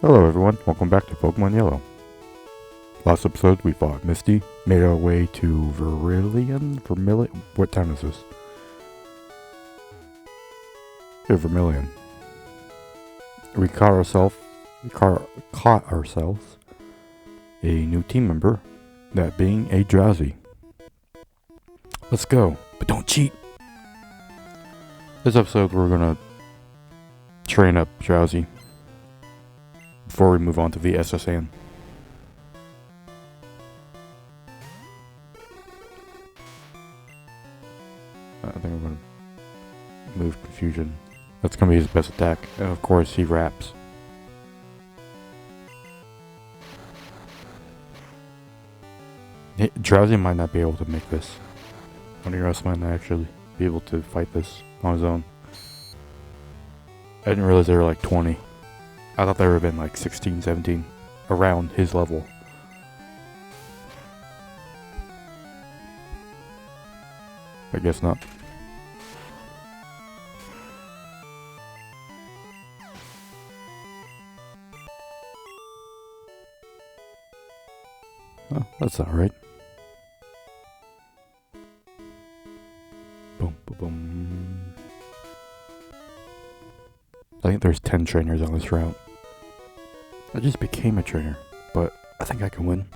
Hello everyone, welcome back to Pokemon Yellow. Last episode we fought Misty, made our way to Vermilion? What town is this? Yeah, Vermilion. We caught ourselves a new team member, that being a Drowsy. Let's go, but don't cheat! This episode we're gonna train up Drowsy before we move on to the SSN. I think I'm gonna move Confusion. That's gonna be his best attack. And of course he wraps. Drowsy might not be able to make this. One of us might not actually be able to fight this on his own. I didn't realize they were like 20. I thought they would have been like 16, 17, around his level. I guess not. Oh, that's alright. Boom, boom, boom. I think there's 10 trainers on this route. I just became a trainer, but I think I can win.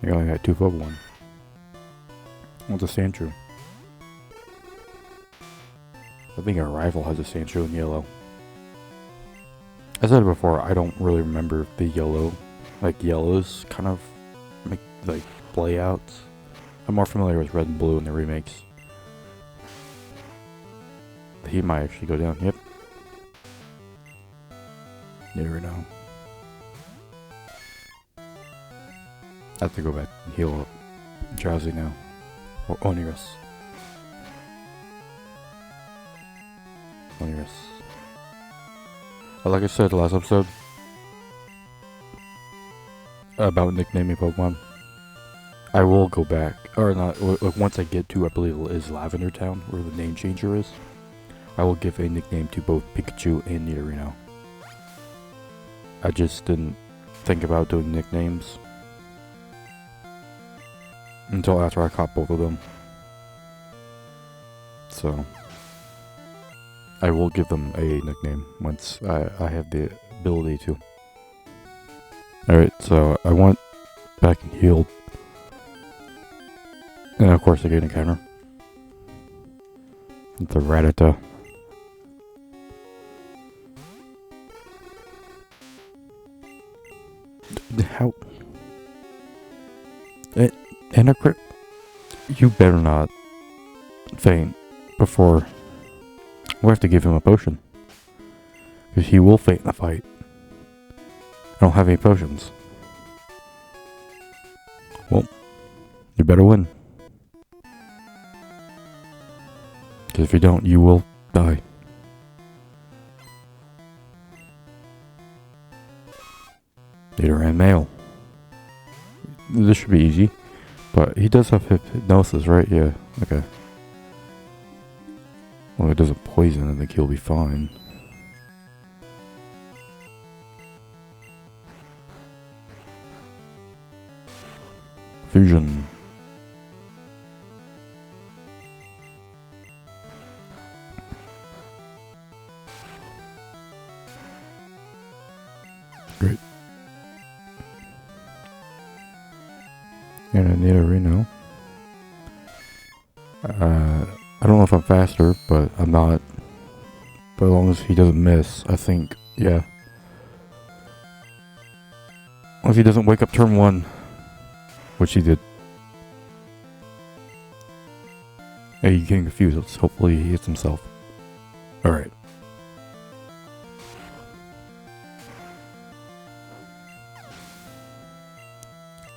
You only got 2 Pokemon. What's a Sandshrew? I think our rival has a Sandshrew in yellow. I said it before, I don't really remember the yellows kind of like playouts. I'm more familiar with red and blue in the remakes. He might actually go down, yep. Never know. I have to go back and heal up Drowsy now. Or Onirus. Like I said last episode about nicknaming Pokemon, I will go back, or not, once I get to, I believe it is Lavender Town, where the name changer is. I will give a nickname to both Pikachu and Nidorino. I just didn't think about doing nicknames until after I caught both of them. So I will give them a nickname once I have the ability to. Alright, so I went back and healed. And of course I get an encounter. It's a Rattata. How? And a crit. You better not faint before. We'll have to give him a potion. Because he will faint in the fight. I don't have any potions. Well, you better win. Because if you don't, you will die. Nidoran male. This should be easy. But he does have hypnosis, right? Yeah, okay. Well, it doesn't poison, I think he'll be fine. Fusion. Great. And I need a Reno. I don't know if I'm faster, but I'm not. But as long as he doesn't miss, I think, yeah. As long as he doesn't wake up turn 1. Which he did. Hey, you're getting confused. Hopefully he hits himself. Alright.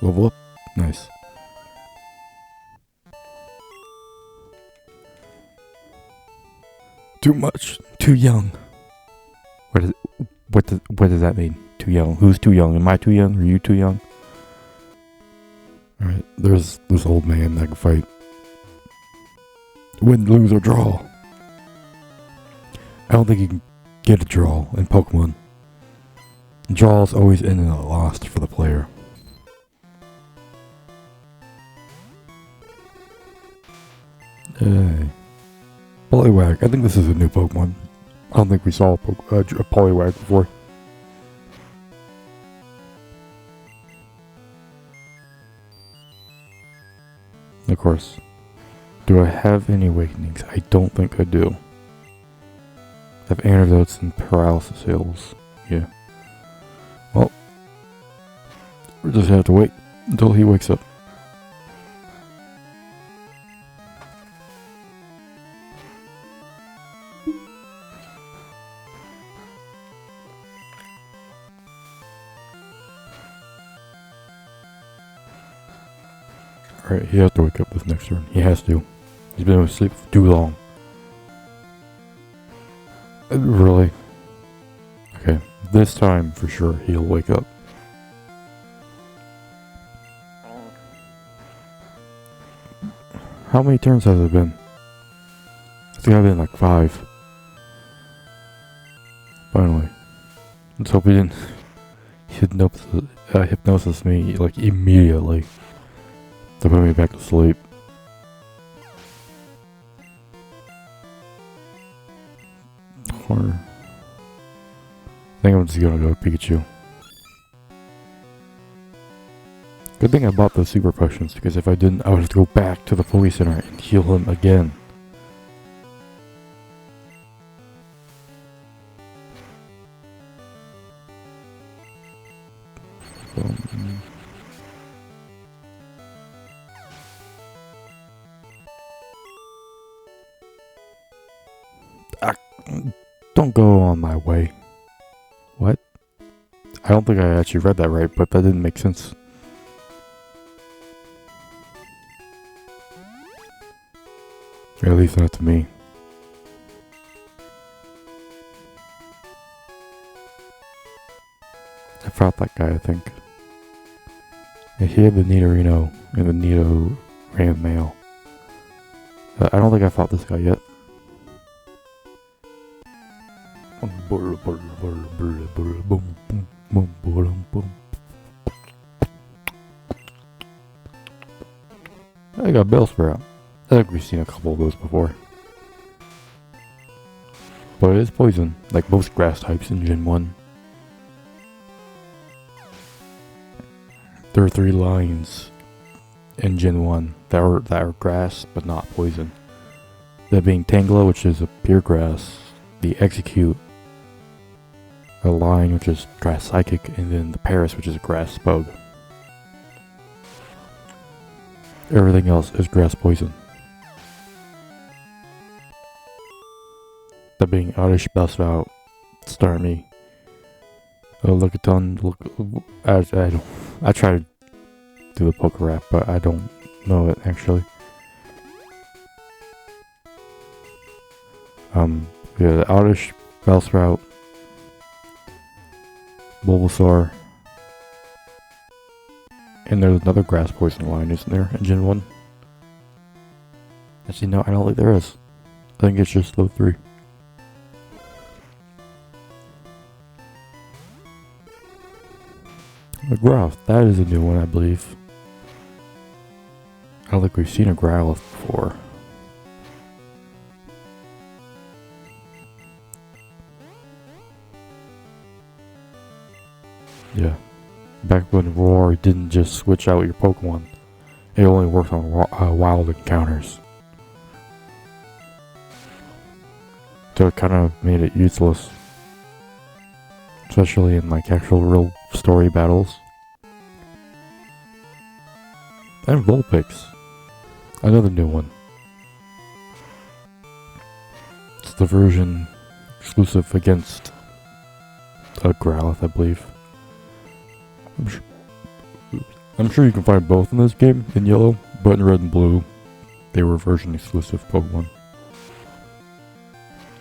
Level up. Nice. Too much. Too young. What does that mean? Too young. Who's too young? Am I too young? Are you too young? Alright, there's this old man that can fight. win, lose, or draw. I don't think you can get a draw in Pokemon. Draws always end in a loss for the player. Hey. Poliwag. I think this is a new Pokemon. I don't think we saw a Poliwag before. Of course. Do I have any awakenings? I don't think I do. I have antidotes and paralysis heals. Yeah. Well, we just have to wait until he wakes up. Alright, he has to wake up this next turn. He has to. He's been asleep for too long. Really? Okay, this time for sure he'll wake up. How many turns has it been? I think I've been like 5. Finally. Let's hope he didn't hypnosis me like immediately to put me back to sleep. Or I think I'm just gonna go Pikachu. Good thing I bought those super potions, because if I didn't, I would have to go back to the police center and heal him again. Don't go on my way. What? I don't think I actually read that right, but that didn't make sense. Or at least not to me. I fought that guy, I think. Yeah, he had the Nidorino and the Nido ran mail. I don't think I fought this guy yet. I got Bellsprout. I think we've seen a couple of those before. But it is poison, like most grass types in Gen 1. There are 3 lines in Gen 1 that are grass but not poison. That being Tangela, which is a pure grass, the Execute, a line which is grass psychic, and then the Paris, which is a grass bug. Everything else is grass poison. That being Oddish, Bellsprout, Starmie, Lickitung. I try to do the poker rap, but I don't know it actually. Yeah, the Oddish, Bellsprout, Bulbasaur, and there's another grass poison line, isn't there, in Gen 1? Actually, no, I don't think there is. I think it's just those 3. A Growlithe, that is a new one, I believe. I don't think we've seen a Growlithe before. Yeah. Back when Roar didn't just switch out your Pokemon. It only worked on wild encounters. So it kind of made it useless. Especially in like actual real story battles. And Vulpix. Another new one. It's the version exclusive against a Growlithe, I believe. I'm sure you can find both in this game, in yellow, but in red and blue, they were version exclusive Pokemon.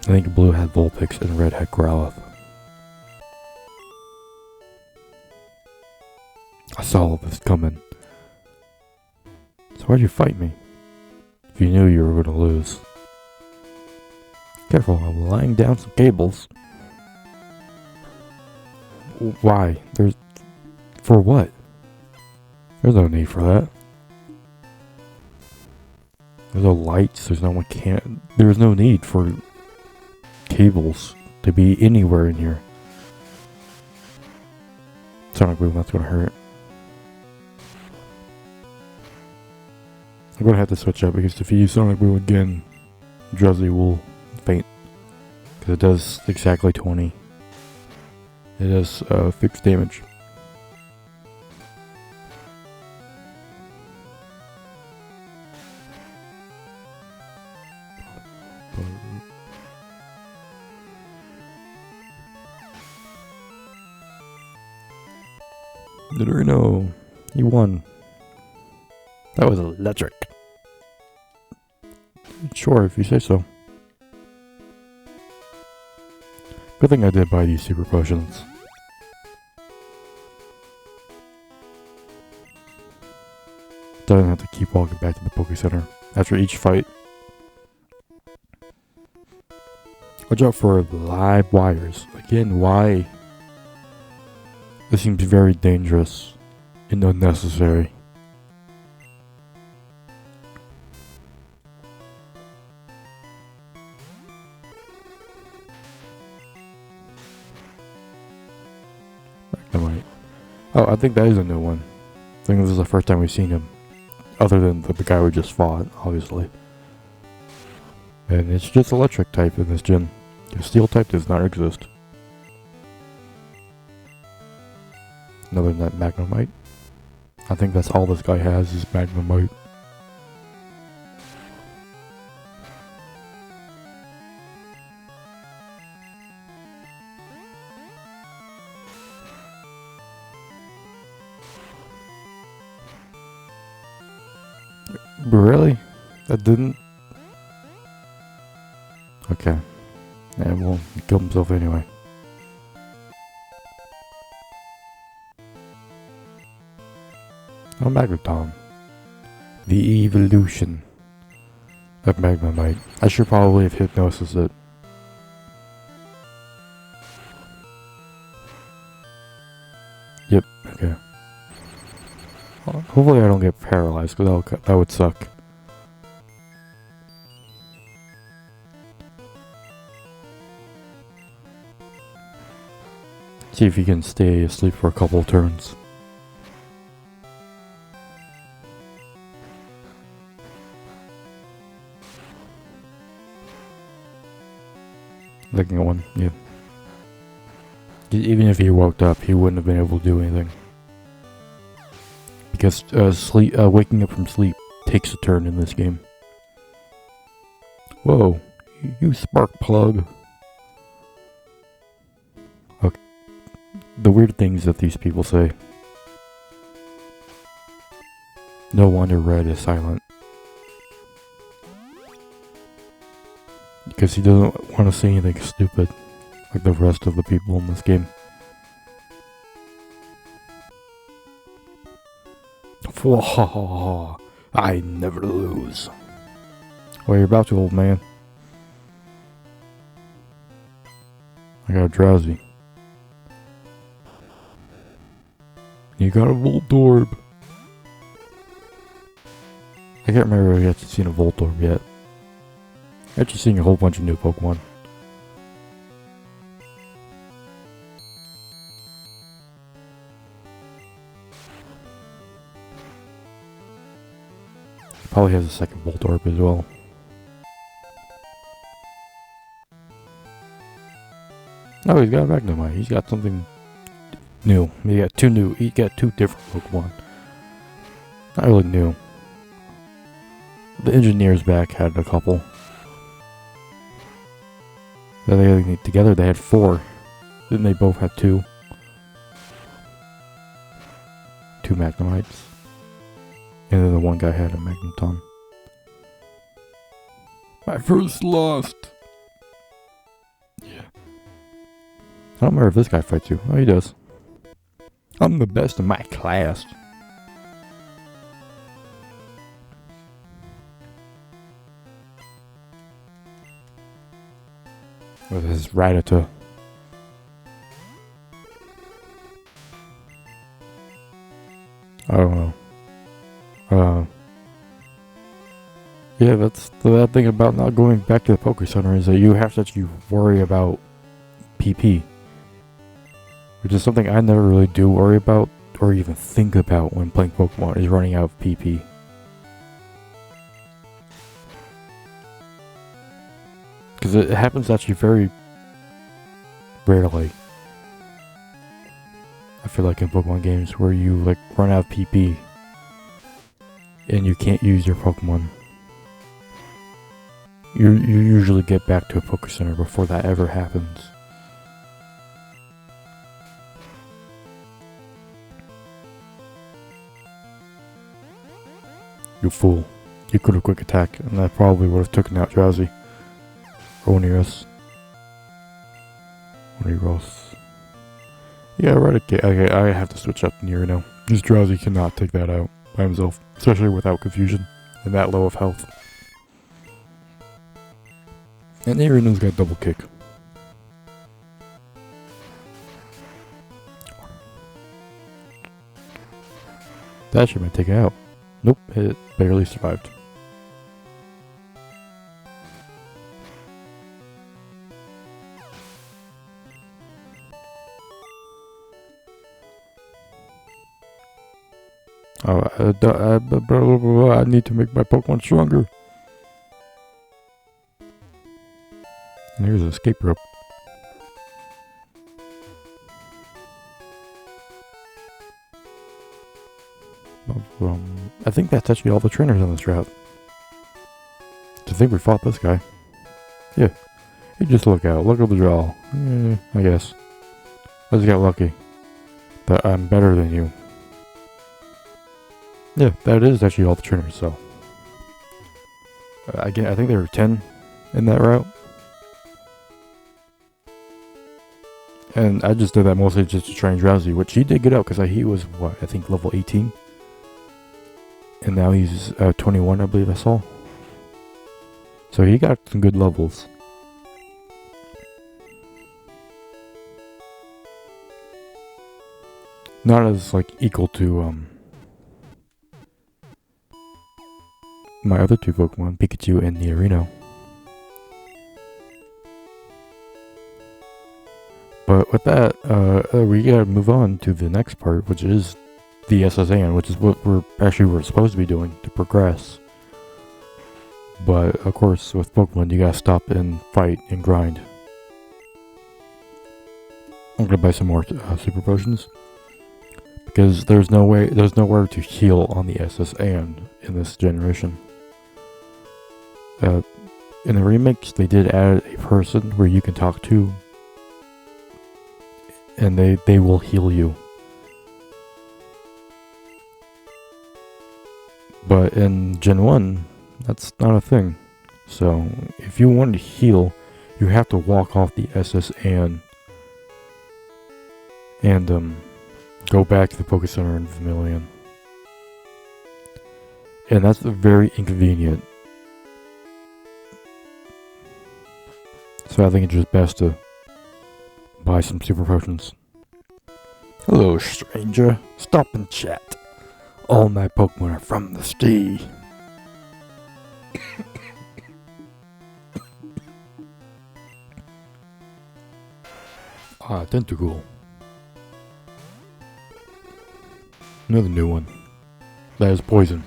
I think blue had Vulpix and red had Growlithe. I saw this coming. So why'd you fight me? If you knew you were going to lose. Careful, I'm laying down some cables. Why? For what? There's no need for that. There's no lights, there's there's no need for cables to be anywhere in here. Sonic boom, that's gonna hurt. I'm gonna have to switch up because if you use Sonic boom again, Drowsy will faint. Because it does exactly 20. It does fixed damage. Nidorino, you won. That was electric. Sure, if you say so. Good thing I did buy these super potions. Doesn't have to keep walking back to the Poké Center after each fight. Watch out for live wires. Again, why? This seems very dangerous and unnecessary. Oh, I think that is a new one. I think this is the first time we've seen him. Other than the guy we just fought, obviously. And it's just electric type in this gen. The steel type does not exist. Other than that Magnemite. I think that's all this guy has is Magnemite. Really? That didn't? Okay. Yeah, well, he killed himself anyway. Oh, Magneton. The evolution of Magnemite. I should probably have hypnosis it. Yep, okay. Hopefully I don't get paralyzed, because that would suck. See if you can stay asleep for a couple of turns. Looking at one, yeah. Even if he woke up, he wouldn't have been able to do anything. Because waking up from sleep takes a turn in this game. Whoa, you spark plug. Okay. The weird things that these people say. No wonder Red is silent. Because he doesn't want to say anything stupid like the rest of the people in this game. I never lose. Well, you're about to, old man. I got a Drowsy. You got a Voltorb. I can't remember if I've actually seen a Voltorb yet. I'm actually seeing a whole bunch of new Pokemon. Probably has a second Voltorb as well. Oh, he's got a Magnemite. He's got something new. He got two different Pokemon. Not really new. The engineers back had a couple. Together they had 4. Then they both had 2. 2 Magnemites. And then the one guy had a Magneton. My first lost! Yeah. I don't remember if this guy fights you. Oh, he does. I'm the best in my class. with his Rattata. I don't know. Yeah, that's the bad thing about not going back to the Poké Center is that you have to actually worry about PP. Which is something I never really do worry about or even think about when playing Pokemon, is running out of PP. Because it happens actually very rarely. I feel like in Pokemon games where you like run out of PP and you can't use your Pokemon. You usually get back to a Poké Center before that ever happens. You fool. You could have quick attack, and that probably would have taken out Drowsy. Or Oniros. Oniros. Yeah, right, okay, I have to switch up Nier now. Because Drowsy cannot take that out by himself. Especially without confusion. And that low of health. And Nirino's got double kick. That should might take it out. Nope, it barely survived. Oh, I need to make my Pokemon stronger. And here's an escape rope. I think that's actually all the trainers on this route. To think we fought this guy. Yeah. You just look out. Look at the draw. I guess. I just got lucky. That I'm better than you. Yeah, that is actually all the trainers, so. I think there were 10 in that route. And I just did that mostly just to train Drowsy, which he did get out because he was, what, I think level 18? And now he's 21, I believe I saw. So he got some good levels. Not as, like, equal to, my other two Pokemon, Pikachu and Nidorino. But with that, we gotta move on to the next part, which is the SSN, which is what we're supposed to be doing to progress. But of course, with Pokemon, you gotta stop and fight and grind. I'm gonna buy some more super potions because there's nowhere to heal on the SSN in this generation. In the remakes, they did add a person where you can talk to, and they will heal you. But in Gen 1, that's not a thing. So, if you want to heal, you have to walk off the SSN and go back to the Poké Center in Vermilion. And that's very inconvenient. So I think it's just best to buy some super potions. Hello, stranger. Stop and chat. All my Pokemon are from the sea. Tentacool. Another new one. That is poison.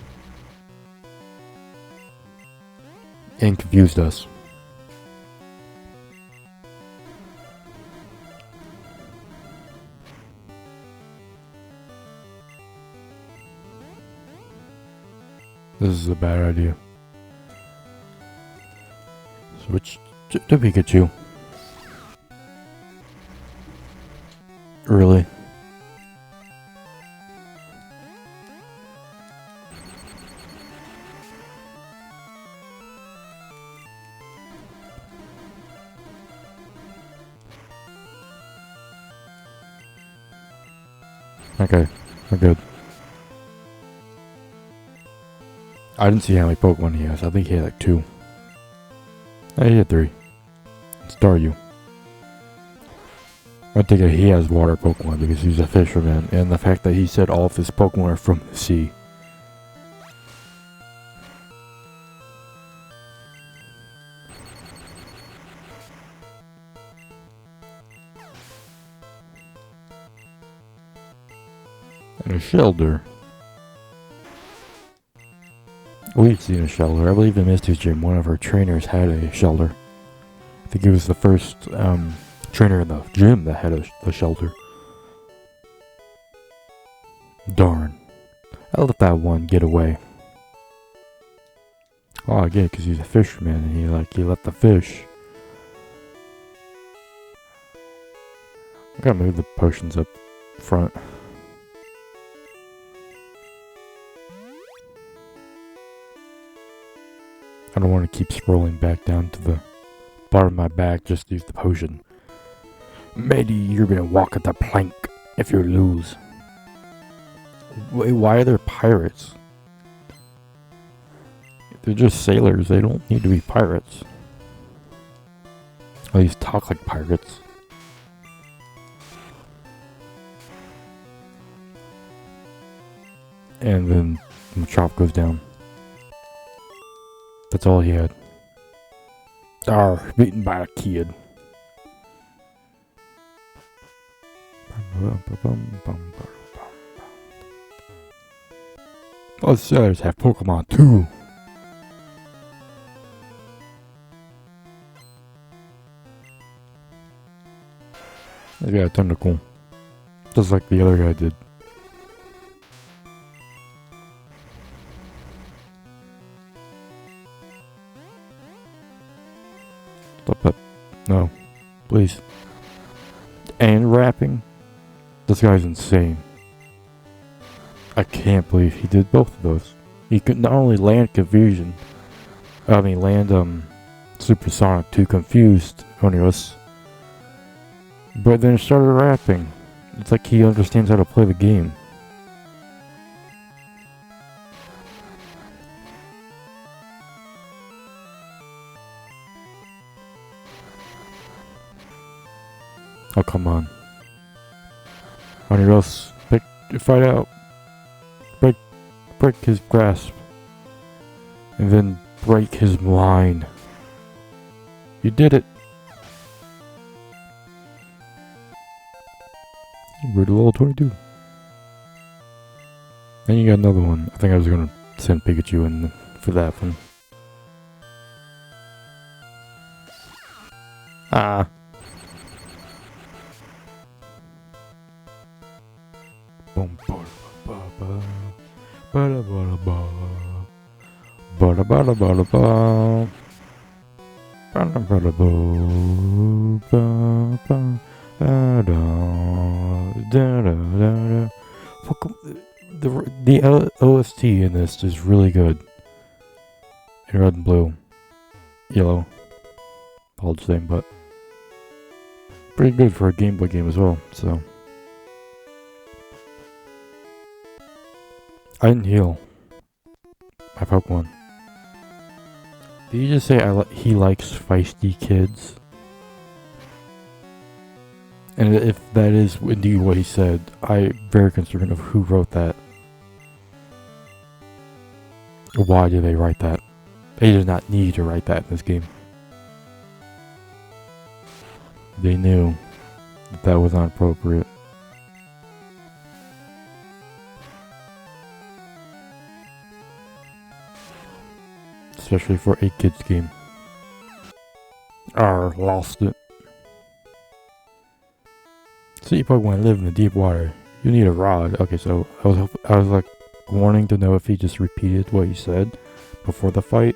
And confused us. This is a bad idea. Switch to Pikachu. Really? Okay, we're good. I didn't see how many Pokemon he has. I think he had like 2. He had 3. Staryu. I think that he has water Pokemon because he's a fisherman, and the fact that he said all of his Pokemon are from the sea. And a shelter. We've seen a shelter. I believe in Misty's gym, one of our trainers had a shelter. I think he was the first trainer in the gym that had a shelter. Darn. I let that one get away. Oh, again, because he's a fisherman and he let the fish. I gotta move the potions up front. I don't want to keep scrolling back down to the bottom of my bag just to use the potion. Maybe you're gonna walk at the plank if you lose. Wait, why are there pirates? They're just sailors, they don't need to be pirates. At least talk like pirates. And then the chop goes down. That's all he had. Beaten by a kid. All sailors have Pokemon too. He's got a tentacle. Just like the other guy did. Stop it. No. Please. And rapping? This guy's insane. I can't believe he did both of those. He could not only land Supersonic to confused Onios, but then started rapping. It's like he understands how to play the game. Oh, come on. Onios, fight out. Break his grasp. And then break his mind. You did it. We're to level 22. Then you got another one. I think I was gonna send Pikachu in for that one. Ah. Boom, ba ba ba ba ba ba ba ba ba ba ba ba. The OST in this is really good. In red and blue, yellow, all the same, but pretty good for a Game Boy game as well. So I didn't heal my Pokemon. Did you just say he likes feisty kids? And if that is indeed what he said, I'm very concerned of who wrote that. Why did they write that? They did not need to write that in this game. They knew that was not appropriate. Especially for a kids game. Lost it. Sea Pokemon live in the deep water. You need a rod. Okay, so I was like wanting to know if he just repeated what he said before the fight,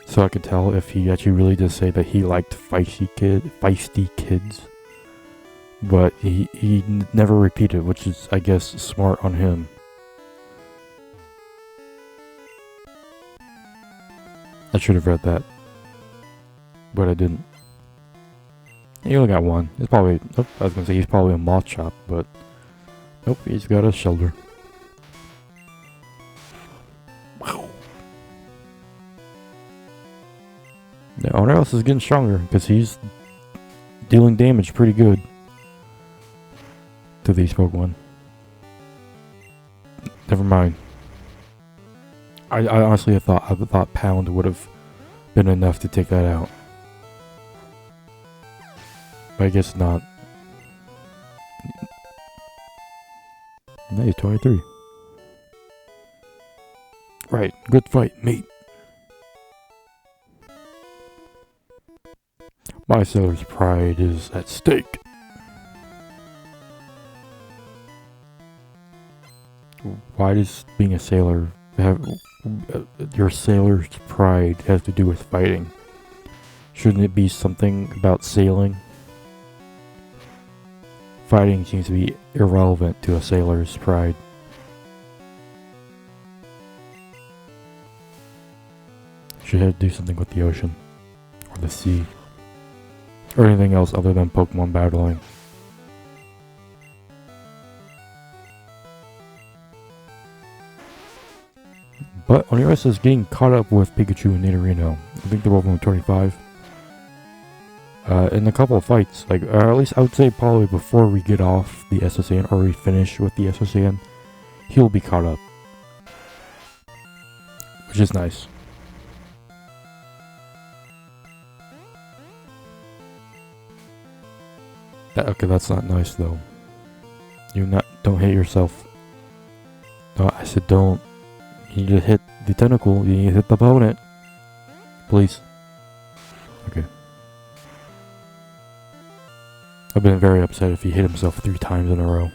so I could tell if he actually really did say that he liked feisty kids. But he never repeated, which is, I guess, smart on him. I should have read that, but I didn't. He only got one. It's probably, I was gonna say he's probably a moth chop, but nope, he's got a shoulder. Now, Onrus is getting stronger because he's dealing damage pretty good to these Pokemon. Never mind. I honestly thought Pound would have been enough to take that out. But I guess not. Nice, 23. Right, good fight, mate. My sailor's pride is at stake. Why does being a sailor have your sailor's pride have to do with fighting? Shouldn't it be something about sailing? Fighting seems to be irrelevant to a sailor's pride. Should have to do something with the ocean, or the sea, or anything else other than Pokemon battling. But Onirus is getting caught up with Pikachu and Nidorino. I think they're both on 25. In a couple of fights, like, or at least I would say probably before we get off the SSN, or we finish with the SSN, he'll be caught up. Which is nice. Okay, that's not nice though. Don't hit yourself. No, I said don't. You need to hit the tentacle, you need to hit the opponent. Please. Okay. I've been very upset if he hit himself 3 times in a row.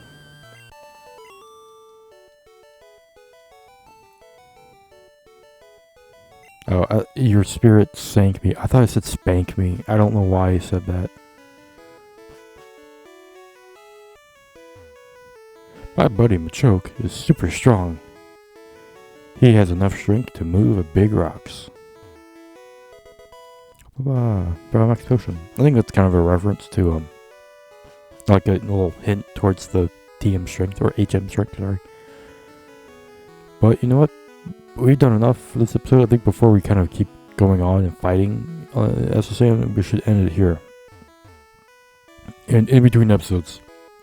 Oh, your spirit sank me. I thought I said spank me. I don't know why I said that. My buddy Machoke is super strong. He has enough strength to move big rocks. Max Potion. I think that's kind of a reference to, like a little hint towards the TM strength, or HM strength, sorry. But you know what? We've done enough for this episode. I think before we kind of keep going on and fighting SSA, we should end it here. And in between episodes,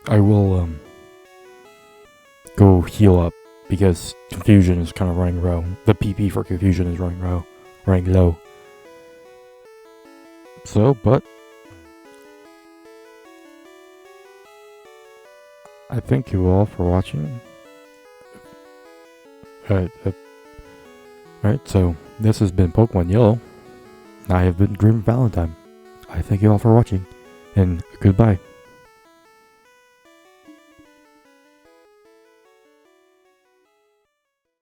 I will, go heal up, because Confusion is kind of running low. The PP for Confusion is running low. So, but I thank you all for watching. Alright, so this has been Pokemon Yellow. I have been Grim Valentine. I thank you all for watching, and goodbye.